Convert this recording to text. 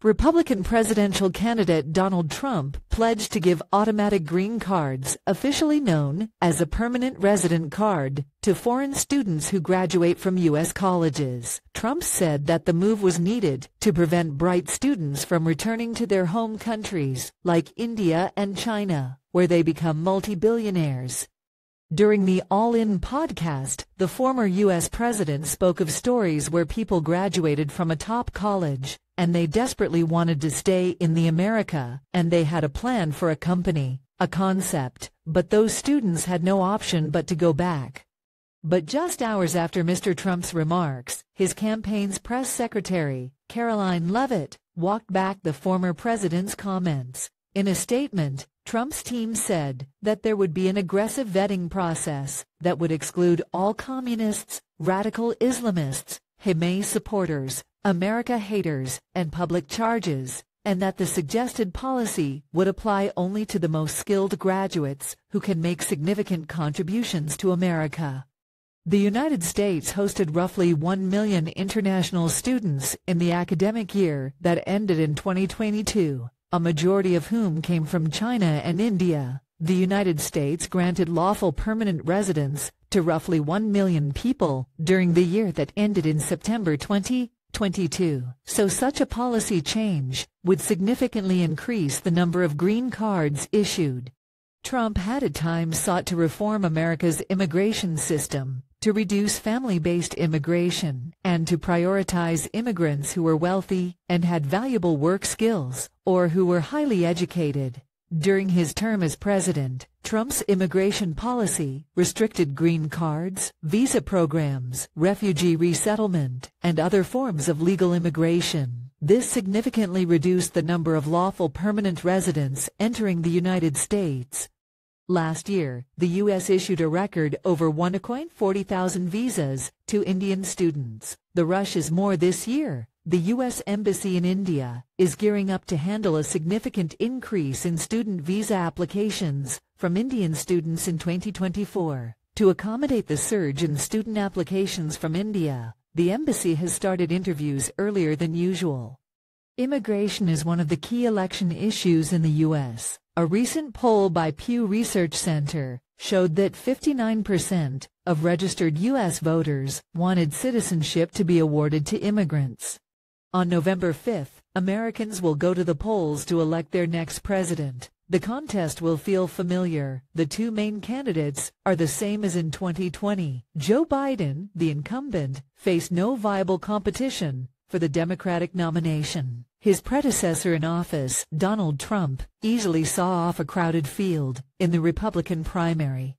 Republican presidential candidate Donald Trump pledged to give automatic green cards, officially known as a permanent resident card, to foreign students who graduate from U.S. colleges. Trump said that the move was needed to prevent bright students from returning to their home countries, like India and China, where they become multibillionaires. During the All In podcast, the former U.S. president spoke of stories where people graduated from a top college, and they desperately wanted to stay in America, and they had a plan for a company, a concept, but those students had no option but to go back. But just hours after Mr. Trump's remarks, his campaign's press secretary, Caroline Leavitt, walked back the former president's comments. In a statement, Trump's team said that there would be an aggressive vetting process that would exclude all communists, radical Islamists, Hamas supporters, America haters, and public charges, and that the suggested policy would apply only to the most skilled graduates who can make significant contributions to America. The United States hosted roughly 1 million international students in the academic year that ended in 2022. A majority of whom came from China and India. The United States granted lawful permanent residence to roughly 1 million people during the year that ended in September 2022. So such a policy change would significantly increase the number of green cards issued. Trump had at times sought to reform America's immigration system, to reduce family-based immigration, and to prioritize immigrants who were wealthy and had valuable work skills, or who were highly educated. During his term as president, Trump's immigration policy restricted green cards, visa programs, refugee resettlement, and other forms of legal immigration. This significantly reduced the number of lawful permanent residents entering the United States. Last year, the U.S. issued a record over 1,40,000 visas to Indian students. The rush is more this year. The U.S. Embassy in India is gearing up to handle a significant increase in student visa applications from Indian students in 2024. To accommodate the surge in student applications from India, the embassy has started interviews earlier than usual. Immigration is one of the key election issues in the U.S. A recent poll by Pew Research Center showed that 59% of registered U.S. voters wanted citizenship to be awarded to immigrants. On November 5th, Americans will go to the polls to elect their next president. The contest will feel familiar. The two main candidates are the same as in 2020. Joe Biden, the incumbent, faced no viable competition for the Democratic nomination. His predecessor in office, Donald Trump, easily saw off a crowded field in the Republican primary.